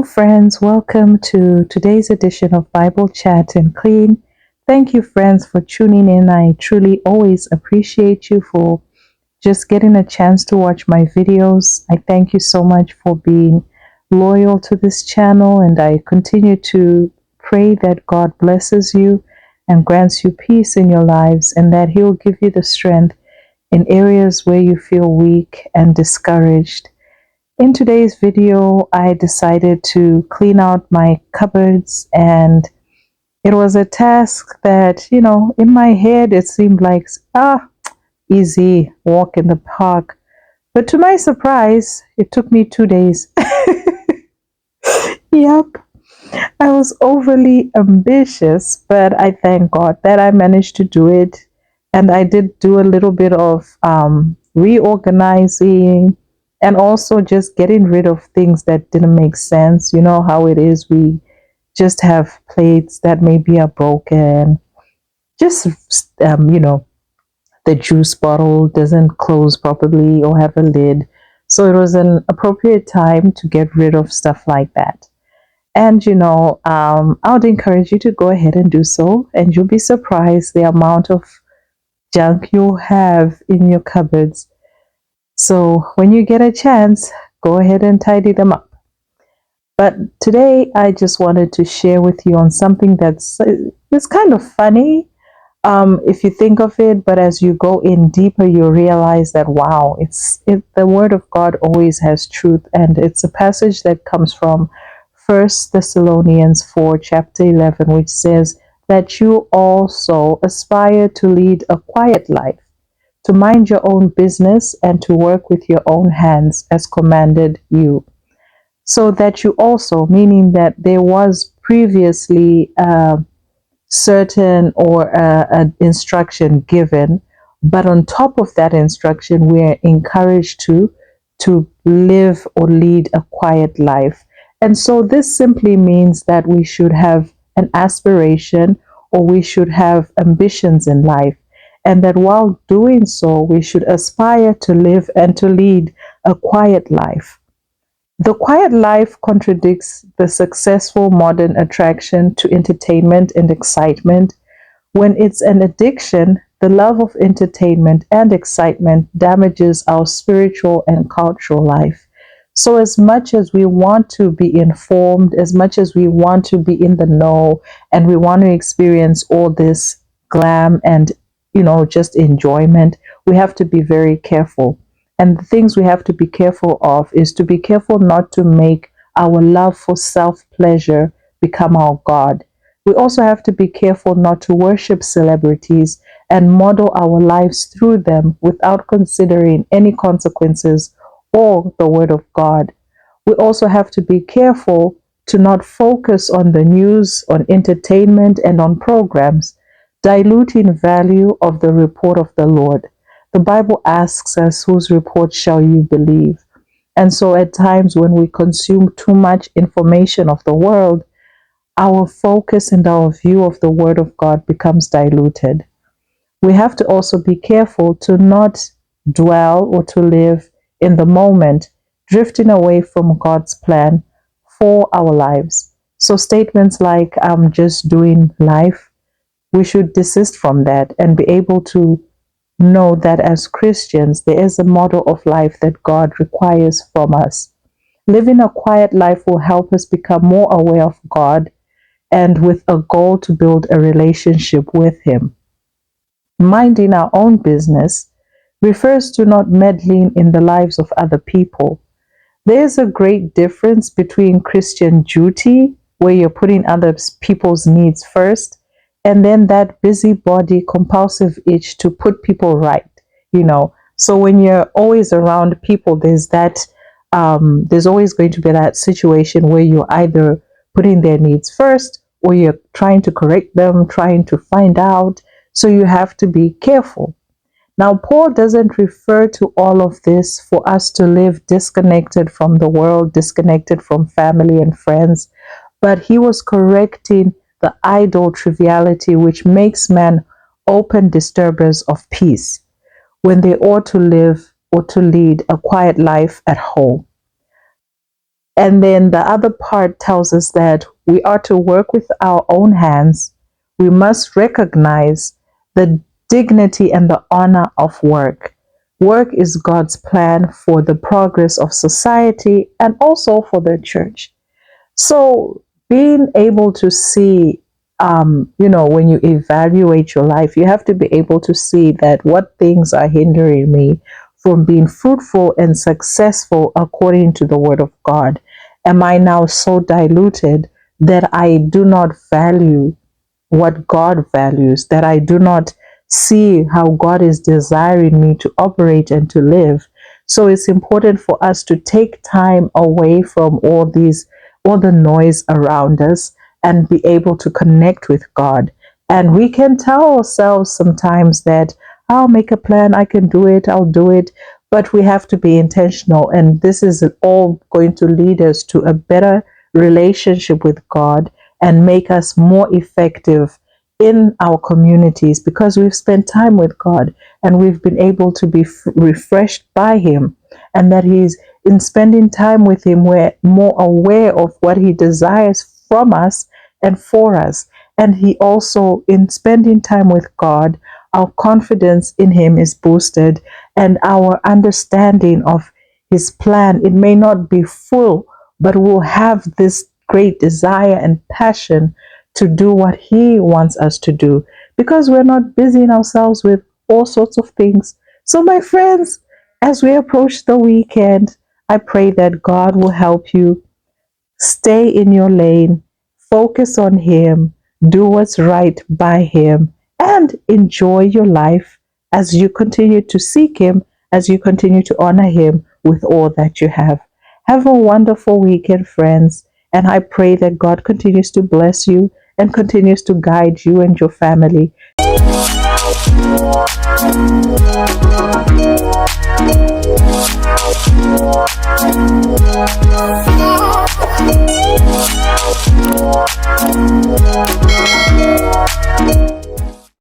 Friends. Welcome to today's edition of Bible Chat and Clean. Thank you, friends, for tuning in. I truly always appreciate you for just getting a chance to watch my videos. I thank you so much for being loyal to this channel, and I continue to pray that God blesses you and grants you peace in your lives, and that He will give you the strength in areas where you feel weak and discouraged. In today's video, I decided to clean out my cupboards, and it was a task that, in my head, it seemed like, easy, walk in the park. But to my surprise, it took me 2 days. Yep, I was overly ambitious, but I thank God that I managed to do it. And I did do a little bit of reorganizing and also just getting rid of things that didn't make sense. You know how it is. We just have plates that maybe are broken. Just, the juice bottle doesn't close properly or have a lid. So it was an appropriate time to get rid of stuff like that. And I would encourage you to go ahead and do so, and you'll be surprised the amount of junk you'll have in your cupboards. So when you get a chance, go ahead and tidy them up. But today I just wanted to share with you on something it's kind of funny if you think of it, but as you go in deeper, you realize that wow, the Word of God always has truth, and it's a passage that comes from 1 Thessalonians 4, chapter 11, which says that you also aspire to lead a quiet life, to mind your own business, and to work with your own hands as commanded you. So that you also, meaning that there was previously certain or an instruction given, but on top of that instruction, we're encouraged to live or lead a quiet life. And so this simply means that we should have an aspiration, or we should have ambitions in life, and that while doing so, we should aspire to live and to lead a quiet life. The quiet life contradicts the successful modern attraction to entertainment and excitement. When it's an addiction, the love of entertainment and excitement damages our spiritual and cultural life. So as much as we want to be informed, as much as we want to be in the know, and we want to experience all this glam and, just enjoyment, we have to be very careful. And the things we have to be careful of is to be careful not to make our love for self-pleasure become our God. We also have to be careful not to worship celebrities and model our lives through them without considering any consequences or the Word of God. We also have to be careful to not focus on the news, on entertainment, and on programs, diluting value of the report of the Lord. The Bible asks us, whose report shall you believe? And so at times when we consume too much information of the world, our focus and our view of the Word of God becomes diluted. We have to also be careful to not dwell or to live in the moment, drifting away from God's plan for our lives. So statements like, I'm just doing life, we should desist from that and be able to know that as Christians, there is a model of life that God requires from us. Living a quiet life will help us become more aware of God, and with a goal to build a relationship with Him. Minding our own business refers to not meddling in the lives of other people. There's a great difference between Christian duty, where you're putting other people's needs first, and then that busybody compulsive itch to put people right. So when you're always around people, there's always going to be that situation where you're either putting their needs first, or you're trying to correct them, trying to find out. So you have to be careful. Now, Paul doesn't refer to all of this for us to live disconnected from the world, disconnected from family and friends, but he was correcting the idle triviality which makes men open disturbers of peace, when they ought to live or to lead a quiet life at home. And then the other part tells us that we are to work with our own hands. We must recognize the dignity and the honor of work. Work is God's plan for the progress of society and also for the church. So being able to see, when you evaluate your life, you have to be able to see that what things are hindering me from being fruitful and successful according to the word of God. Am I now so diluted that I do not value what God values, that I do not see how God is desiring me to operate and to live? So it's important for us to take time away from all the noise around us and be able to connect with God. And we can tell ourselves sometimes that I'll make a plan, I can do it, I'll do it. But we have to be intentional. And this is all going to lead us to a better relationship with God and make us more effective in our communities because we've spent time with God and we've been able to be refreshed by Him, and that He's in spending time with Him, we're more aware of what He desires from us and for us. And He also, in spending time with God, our confidence in Him is boosted and our understanding of His plan, it may not be full, but we'll have this great desire and passion to do what He wants us to do because we're not busying ourselves with all sorts of things. So, my friends, as we approach the weekend, I pray that God will help you stay in your lane, focus on Him, do what's right by Him, and enjoy your life as you continue to seek Him, as you continue to honor Him with all that you have. Have a wonderful weekend, friends, and I pray that God continues to bless you and continues to guide you and your family.